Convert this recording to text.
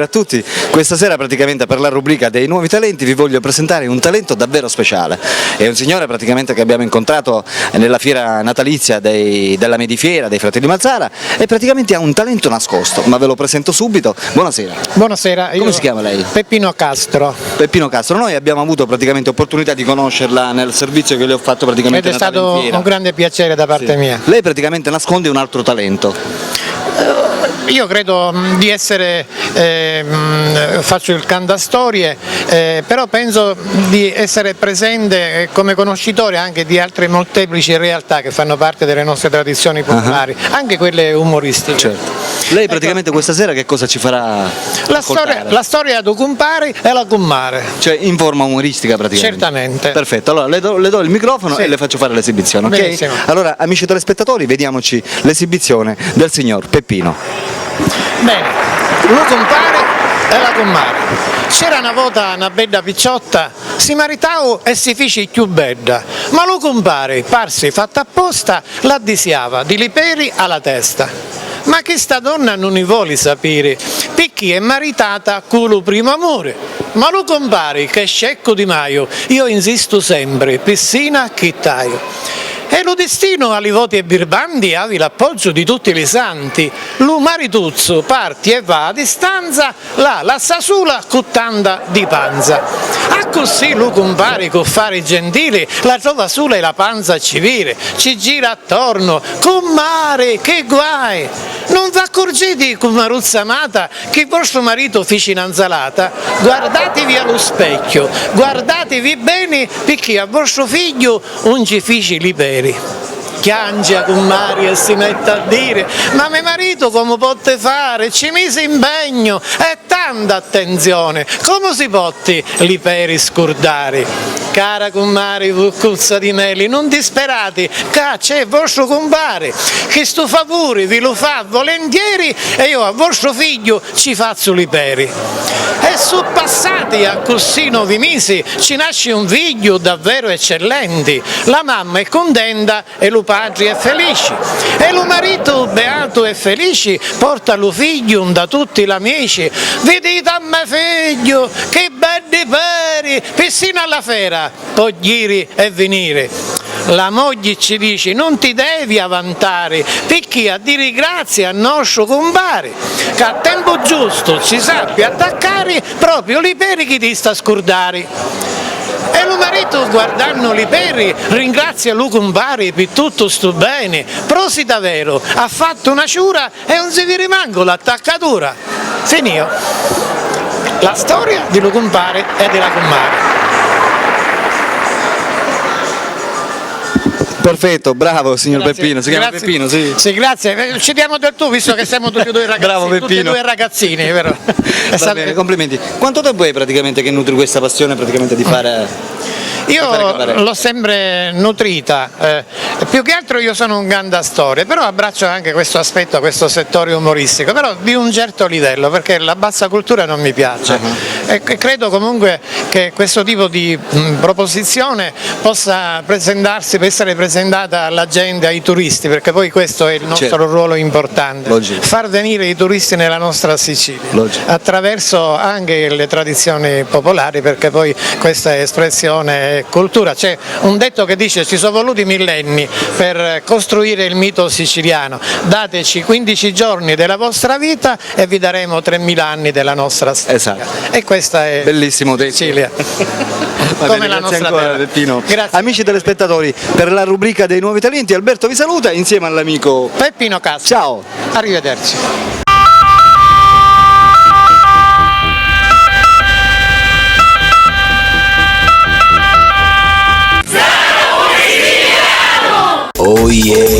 A tutti, questa sera praticamente per la rubrica dei nuovi talenti vi voglio presentare un talento davvero speciale. È un signore praticamente che abbiamo incontrato nella fiera natalizia della Medifiera dei Fratelli Mazzara e praticamente ha un talento nascosto, ma ve lo presento subito. Buonasera. Buonasera. Come si chiama lei? Peppino Castro. Peppino Castro, noi abbiamo avuto praticamente opportunità di conoscerla nel servizio che le ho fatto praticamente. Ed è stato un grande piacere da parte mia. Lei praticamente nasconde un altro talento. Io credo di essere, faccio il cantastorie, però penso di essere presente come conoscitore anche di altre molteplici realtà che fanno parte delle nostre tradizioni popolari, anche quelle umoristiche. Certo. Lei praticamente questa sera che cosa ci farà? La storia do compare e la cummare. Cioè in forma umoristica praticamente? Certamente. Perfetto, allora le do il microfono e le faccio fare l'esibizione, ok? Benissimo. Allora amici telespettatori, vediamoci l'esibizione del signor Peppino. Bene, lo compare e la cummare. C'era una volta una bella picciotta, si maritava e si fece più bella, ma lo compare, parsi fatta apposta, la disiava di liperi alla testa. Ma che sta donna non ne vuole sapere, perché è maritata con lo primo amore. Ma lo compare che è scecco di maio, io insisto sempre, piscina che taio. E lo destino ali voti e birbandi avi l'appoggio di tutti i santi. Lo marituzzo parti e va a distanza, là la sasula cuttanda di panza. A così lo compare con fare gentili, la trova sola e la panza civile, ci gira attorno, con mare, che guai! Non vi accorgete, con maruzza amata, che vostro marito fece un'anzalata? Guardatevi allo specchio, guardatevi bene, perché a vostro figlio non ci fece liberi. Chiangia con Mari e si mette a dire: ma mio marito come potete fare? Ci mise impegno e tanta attenzione, come si potti li peri scordare? Cara con Mari Vuccuzza di Meli, non disperate, che c'è vostro compare che sto favore vi lo fa volentieri e io a vostro figlio ci faccio li peri. E su passati a così 9 mesi ci nasce un figlio davvero eccellente, la mamma è contenta e lo padre è felice, e lo marito beato e felice porta lo figlio da tutti gli amici. Vedete a me figlio, che belli peri, persino alla fera, può dire e venire. La moglie ci dice: non ti devi avvantare, perché a dire grazie al nostro compare, che a tempo giusto ci sappia attaccare proprio li peri che ti sta a scordare. E lo marito guardando li peri ringrazia lo compare per tutto sto bene, prosita vero, ha fatto una ciura e non si vi rimango l'attaccatura. Finio. La storia di lo compare e della compare. Perfetto, bravo signor Grazie. Peppino, si chiama Grazie. Peppino, sì. Sì, grazie. Ci diamo del tu, visto che siamo tutti e due ragazzini. Bravo Peppino. Tutti e due ragazzini, vero? Va bene, complimenti. Quanto tempo è praticamente che nutri questa passione praticamente di fare? Io l'ho sempre nutrita, più che altro io sono un cantastorie, però abbraccio anche questo aspetto, questo settore umoristico, però di un certo livello, perché la bassa cultura non mi piace. E credo comunque che questo tipo di proposizione possa presentarsi, per essere presentata alla gente, ai turisti, perché poi questo è il nostro ruolo importante. Logico. Far venire i turisti nella nostra Sicilia, attraverso anche le tradizioni popolari, perché poi questa è espressione cultura. C'è un detto che dice: ci sono voluti millenni per costruire il mito siciliano, dateci 15 giorni della vostra vita e vi daremo 3000 anni della nostra storia. Esatto. E questa è bellissimo detto. Sicilia. Come la nostra ancora, Peppino. Grazie. Amici telespettatori, per la rubrica dei nuovi talenti Alberto vi saluta insieme all'amico Peppino Castro. Ciao. Arrivederci. Oh yeah.